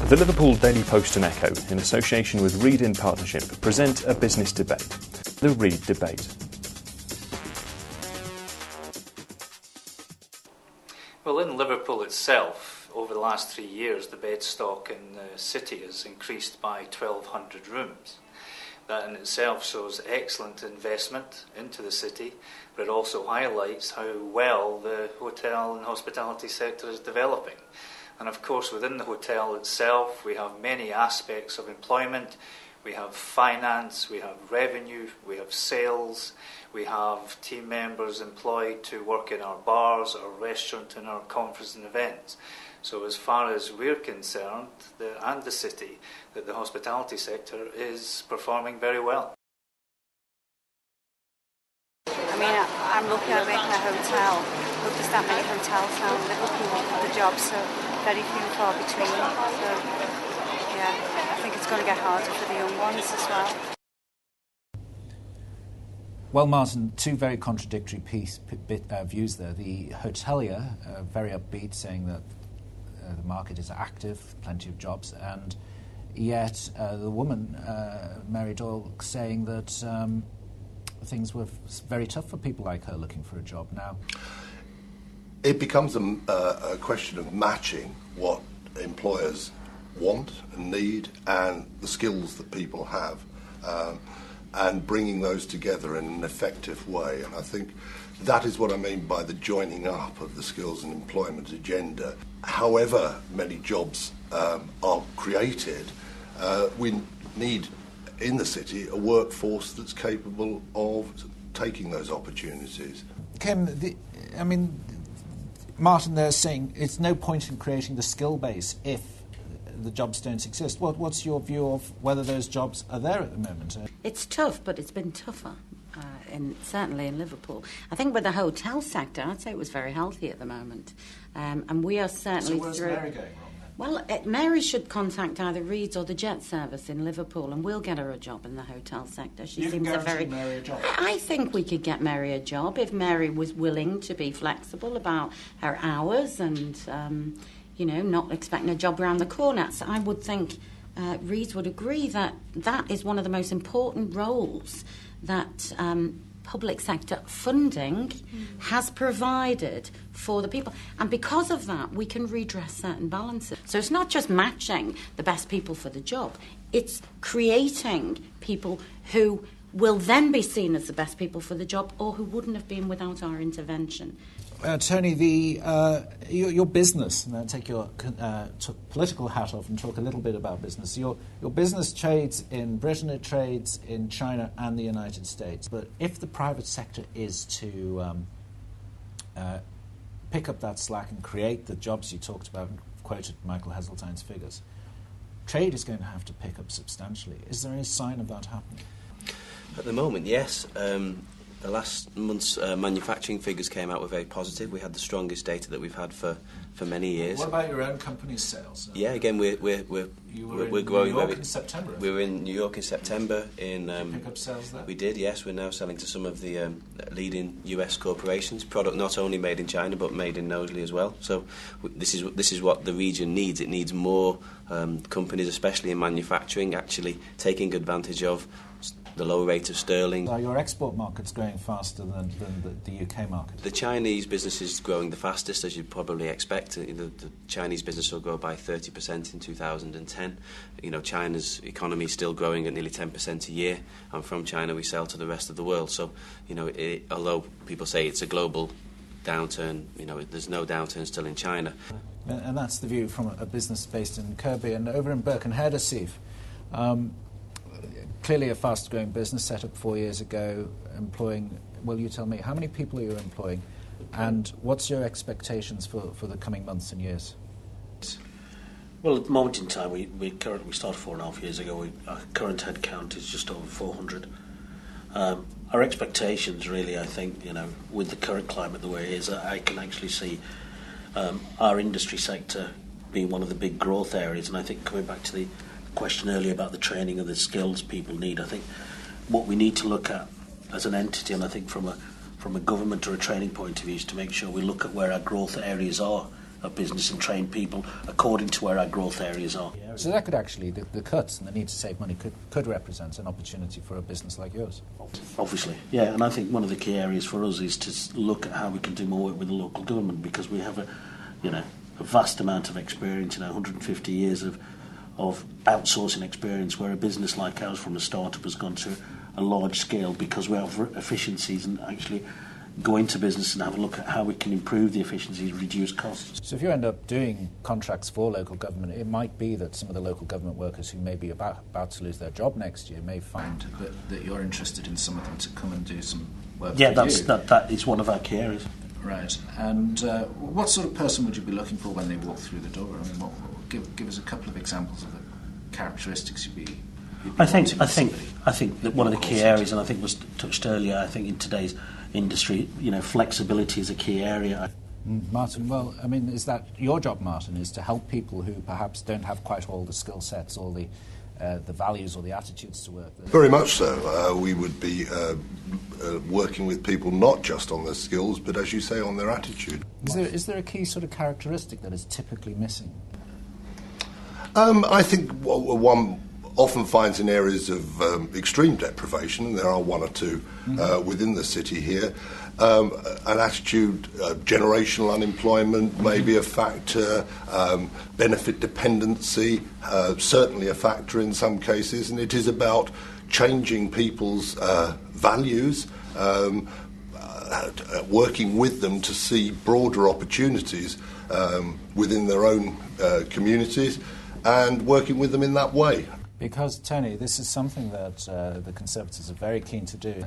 The Liverpool Daily Post and Echo, in association with Reed in Partnership, present a business debate, the Reed Debate. Well, in Liverpool itself, over the last 3 years, the bed stock in the city has increased by 1,200 rooms. That in itself shows excellent investment into the city, but it also highlights how well the hotel and hospitality sector is developing. And of course, within the hotel itself, we have many aspects of employment. We have finance, we have revenue, we have sales, we have team members employed to work in our bars, our restaurant and our conference and events. So as far as we're concerned, and the city, that the hospitality sector is performing very well. I mean, I'm looking at making a hotel. Look, there's that many hotels now in Liverpool, the jobs are very few and far between. So, yeah, I think it's going to get harder for the young ones as well. Well, Martin, two very contradictory views there. The hotelier, very upbeat, saying that the market is active, plenty of jobs, and yet the woman, Mary Doyle, saying that things were very tough for people like her looking for a job now. It becomes a question of matching what employers want and need and the skills that people have, and bringing those together in an effective way. And I think that is what I mean by the joining up of the skills and employment agenda. However many jobs are created, we need in the city a workforce that's capable of taking those opportunities. Kim, Martin there is saying it's no point in creating the skill base if the jobs don't exist. What's your view of whether those jobs are there at the moment? It's tough, but it's been tougher, certainly in Liverpool. I think with the hotel sector, I'd say it was very healthy at the moment. And we are certainly so where's Mary going wrong then? Well, Mary should contact either Reeds or the Jet Service in Liverpool, and we'll get her a job in the hotel sector. You can guarantee Mary a job? I think we could get Mary a job if Mary was willing to be flexible about her hours and, not expecting a job around the corner. So I would think Reeds would agree that that is one of the most important roles that public sector funding has provided for the people. And because of that, we can redress certain balances. So it's not just matching the best people for the job, it's creating people who will then be seen as the best people for the job or who wouldn't have been without our intervention. Tony, your business, and I'll take your political hat off and talk a little bit about business. Your business trades in Britain, it trades in China and the United States. But if the private sector is to pick up that slack and create the jobs you talked about and quoted Michael Heseltine's figures, trade is going to have to pick up substantially. Is there any sign of that happening? At the moment, yes. The last month's manufacturing figures came out were very positive. We had the strongest data that we've had for many years. What about your own company's sales? Yeah, again, we're growing. New York in September. We were in New York in September. Did you pick up sales there? We did, yes. We're now selling to some of the leading US corporations. Product not only made in China but made in Knowsley as well. So this is what the region needs. It needs more companies, especially in manufacturing, actually taking advantage of the low rate of sterling. Are your export markets growing faster than the UK market? The Chinese business is growing the fastest, as you'd probably expect. The Chinese business will grow by 30% in 2010. China's economy is still growing at nearly 10% a year, and from China we sell to the rest of the world. So, although people say it's a global downturn, there's no downturn still in China. And that's the view from a business based in Kirkby. And over in Birkenhead, Steve, clearly a fast-growing business set up 4 years ago, employing, well, you tell me, how many people are you employing, and what's your expectations for the coming months and years? Well, at the moment in time, we started 4.5 years ago. Our current head count is just over 400. Our expectations, really, I think, with the current climate the way it is, I can actually see our industry sector being one of the big growth areas. And I think coming back to the question earlier about the training and the skills people need, I think what we need to look at as an entity, and I think from a government or a training point of view, is to make sure we look at where our growth areas are of business and train people according to where our growth areas are. So that could actually, the cuts and the need to save money could represent an opportunity for a business like yours. Obviously, yeah, and I think one of the key areas for us is to look at how we can do more work with the local government, because we have a vast amount of experience, 150 years of outsourcing experience, where a business like ours from a startup has gone to a large scale because we have efficiencies, and actually go into business and have a look at how we can improve the efficiencies, reduce costs. So if you end up doing contracts for local government, it might be that some of the local government workers who may be about to lose their job next year may find that you're interested in some of them to come and do some work for you. That is one of our key areas. Right. And what sort of person would you be looking for when they walk through the door? I mean, give us a couple of examples of the characteristics you'd be I think that one of the key areas, and I think was touched earlier, I think in today's industry, flexibility is a key area. Martin, well, I mean, is that your job, Martin, is to help people who perhaps don't have quite all the skill sets or the values or the attitudes to work? Very much so. We would be working with people not just on their skills, but as you say, on their attitude. Is there a key sort of characteristic that is typically missing? I think one often finds in areas of extreme deprivation, and there are one or two within the city here, an attitude, generational unemployment may be a factor, benefit dependency, certainly a factor in some cases, and it is about changing people's values, working with them to see broader opportunities within their own communities, and working with them in that way. Because, Tony, this is something that the Conservatives are very keen to do.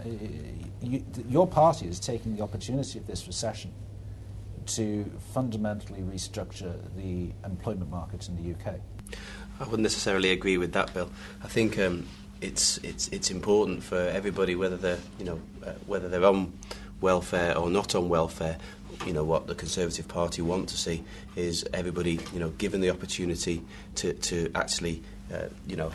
Your party is taking the opportunity of this recession to fundamentally restructure the employment market in the UK. I wouldn't necessarily agree with that, Bill. I think it's important for everybody, whether they're on welfare or not on welfare. What the Conservative Party want to see is everybody, given the opportunity to actually,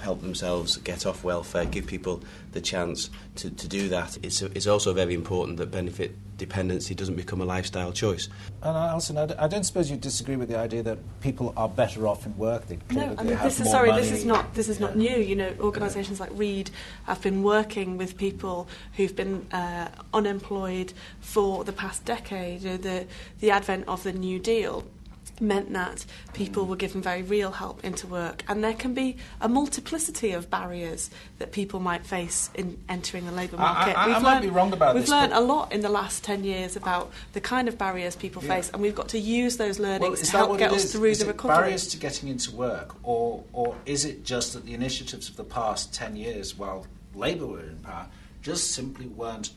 help themselves get off welfare, give people the chance to do that. It's also very important that benefit dependency doesn't become a lifestyle choice. And Alison, I don't suppose you disagree with the idea that people are better off in work. This is not new. Organisations like Reed have been working with people who've been unemployed for the past decade. The advent of the New Deal meant that people were given very real help into work, and there can be a multiplicity of barriers that people might face in entering the labour market. I might be wrong about this. We've learned a lot in the last 10 years about the kind of barriers people face, and we've got to use those learnings to help get us through the recovery. Barriers to getting into work, or is it just that the initiatives of the past 10 years, while Labour were in power, just simply weren't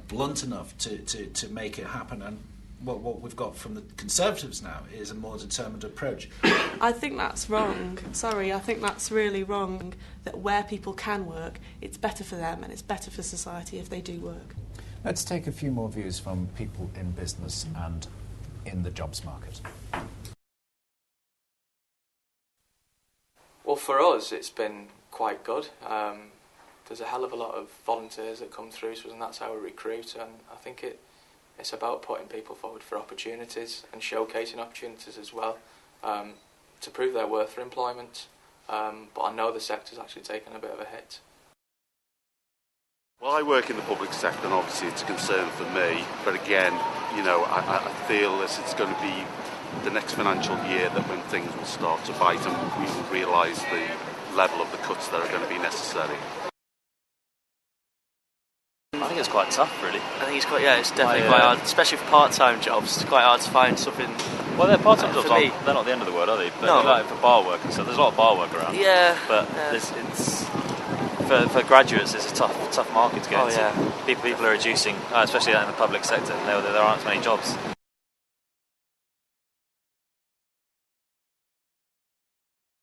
blunt enough to make it happen? And what we've got from the Conservatives now is a more determined approach. I think that's wrong. I think that's really wrong, that where people can work, it's better for them and it's better for society if they do work. Let's take a few more views from people in business and in the jobs market. Well, for us, it's been quite good. There's a hell of a lot of volunteers that come through to us, and that's how we recruit, and I think it's about putting people forward for opportunities and showcasing opportunities as well, to prove their worth for employment. But I know the sector's actually taken a bit of a hit. Well, I work in the public sector, and obviously it's a concern for me. But again, I feel this is going to be the next financial year that when things will start to bite and we will realise the level of the cuts that are going to be necessary. I think it's quite tough, really. I think it's definitely quite hard, especially for part-time jobs. It's quite hard to find something. Well, they're part-time jobs. They're not the end of the world, are they? But no, like for bar work and stuff. There's a lot of bar work around. Yeah, but it's for graduates. It's a tough market to get into. Yeah. People are reducing, especially in the public sector. There aren't as many jobs.